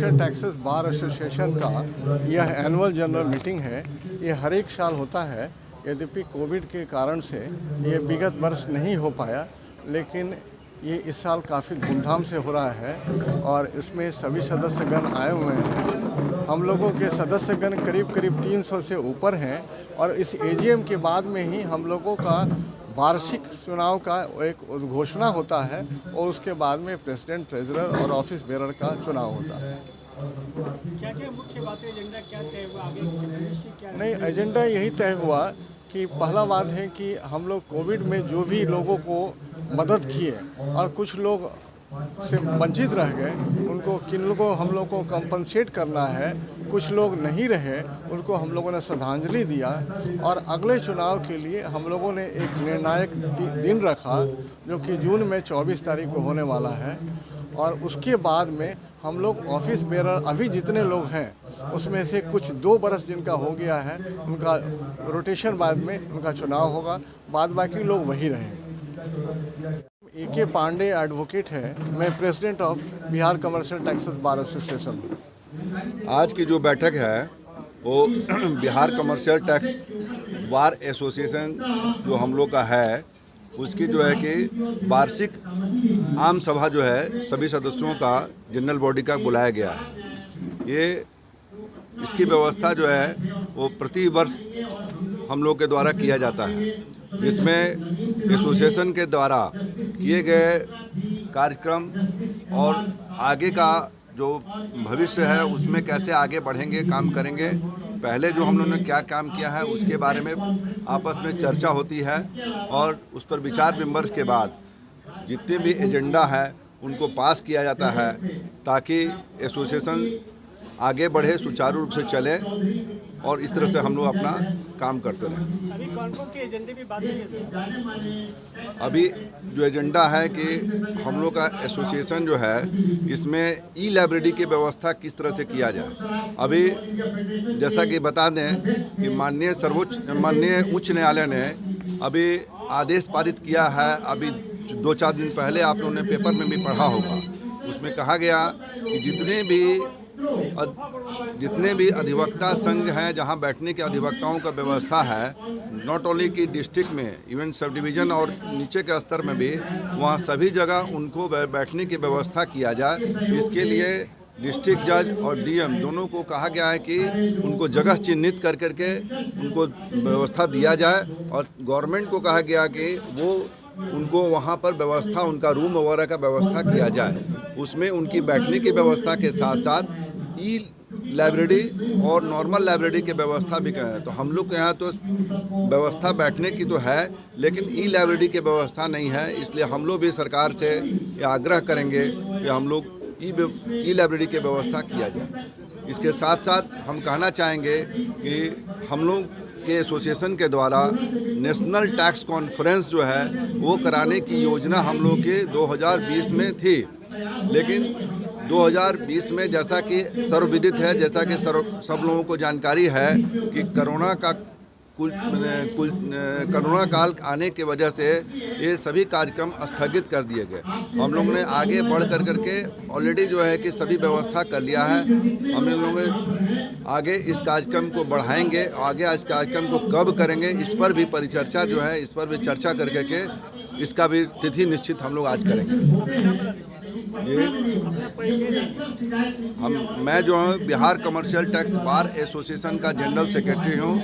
Commercial taxes bar association का यह annual general meeting है। ये हर एक साल होता है। यद्यपि कोविड के कारण से ये विगत वर्ष नहीं हो पाया, लेकिन ये इस साल काफ़ी धूमधाम से हो रहा है और इसमें सभी सदस्यगण आए हुए हैं। हम लोगों के सदस्यगण करीब करीब 300 से ऊपर हैं और इस एजीएम के बाद में ही हम लोगों का वार्षिक चुनाव का एक घोषणा होता है और उसके बाद में प्रेसिडेंट, ट्रेजरर और ऑफिस बेरर का चुनाव होता है। क्या क्या मुख्य बातें, एजेंडा क्या तय हुआ आगे क्या? नहीं, एजेंडा यही तय हुआ कि पहला बात है कि हम लोग कोविड में जो भी लोगों को मदद किए और कुछ लोग से वंचित रह गए, उनको किन लोगों को हम लोग को कंपनसेट करना है। कुछ लोग नहीं रहे, उनको हम लोगों ने श्रद्धांजलि दिया और अगले चुनाव के लिए हम लोगों ने एक निर्णायक दिन रखा जो कि जून में 24 तारीख को होने वाला है। और उसके बाद में हम लोग ऑफिस बेरर अभी जितने लोग हैं उसमें से कुछ 2 बरस जिनका हो गया है उनका रोटेशन बाद में उनका चुनाव होगा, बाद बाकी लोग वही रहेंगे। ए.के. पांडे एडवोकेट है, मैं president of Bihar commercial taxes bar association हूँ। आज की जो बैठक है वो Bihar commercial tax bar association जो हम लोग का है उसकी जो है कि वार्षिक आम सभा जो है सभी सदस्यों का जनरल बॉडी का बुलाया गया है। ये इसकी व्यवस्था जो है वो प्रति वर्ष हम लोग के द्वारा किया जाता है, जिसमें एसोसिएशन के द्वारा किए गए कार्यक्रम और आगे का जो भविष्य है उसमें कैसे आगे बढ़ेंगे, काम करेंगे, पहले जो हम लोगों ने क्या काम किया है उसके बारे में आपस में चर्चा होती है और उस पर विचार विमर्श के बाद जितने भी एजेंडा है उनको पास किया जाता है ताकि एसोसिएशन आगे बढ़े, सुचारू रूप से चले और इस तरह से हम लोग अपना काम करते रहें। अभी कौन-कौन के एजेंडे पे बात हुई? अभी जो एजेंडा है कि हम लोग का एसोसिएशन जो है इसमें ई लाइब्रेरी की व्यवस्था किस तरह से किया जाए। अभी जैसा कि बता दें कि माननीय उच्च न्यायालय ने अभी आदेश पारित किया है। अभी 2-4 दिन पहले आप लोगों ने पेपर में भी पढ़ा होगा, उसमें कहा गया कि जितने भी अधिवक्ता संघ हैं जहां बैठने के अधिवक्ताओं का व्यवस्था है, नॉट ओनली कि डिस्ट्रिक्ट में, इवन सब डिवीज़न और नीचे के स्तर में भी वहां सभी जगह उनको बैठने की व्यवस्था किया जाए। इसके लिए डिस्ट्रिक्ट जज और डीएम दोनों को कहा गया है कि उनको जगह चिन्हित कर करके उनको व्यवस्था दिया जाए और गवर्नमेंट को कहा गया कि वो उनको वहाँ पर व्यवस्था, उनका रूम वगैरह का व्यवस्था किया जाए। उसमें उनकी बैठने की व्यवस्था के साथ साथ ई लाइब्रेरी और नॉर्मल लाइब्रेरी की व्यवस्था भी करें। तो हम लोग के यहाँ तो व्यवस्था बैठने की तो है, लेकिन ई लाइब्रेरी की व्यवस्था नहीं है। इसलिए हम लोग भी सरकार से ये आग्रह करेंगे कि हम लोग ई लाइब्रेरी की व्यवस्था किया जाए। इसके साथ साथ हम कहना चाहेंगे कि हम लोग के एसोसिएशन के द्वारा नेशनल टैक्स कॉन्फ्रेंस जो है वो कराने की योजना हम लोग के 2020 में थी, लेकिन 2020 में जैसा कि सर्वविदित है, जैसा कि सब लोगों को जानकारी है कि कोरोना काल आने की वजह से ये सभी कार्यक्रम स्थगित कर दिए गए। हम लोगों ने आगे बढ़ करके ऑलरेडी जो है कि सभी व्यवस्था कर लिया है। हम लोग आगे इस कार्यक्रम को बढ़ाएंगे, आगे इस कार्यक्रम को कब करेंगे इस पर भी परिचर्चा जो है, इस पर भी चर्चा करके इसका भी तिथि निश्चित हम लोग आज करेंगे। मैं जो हूँ Bihar commercial tax bar association का जनरल सेक्रेटरी हूँ।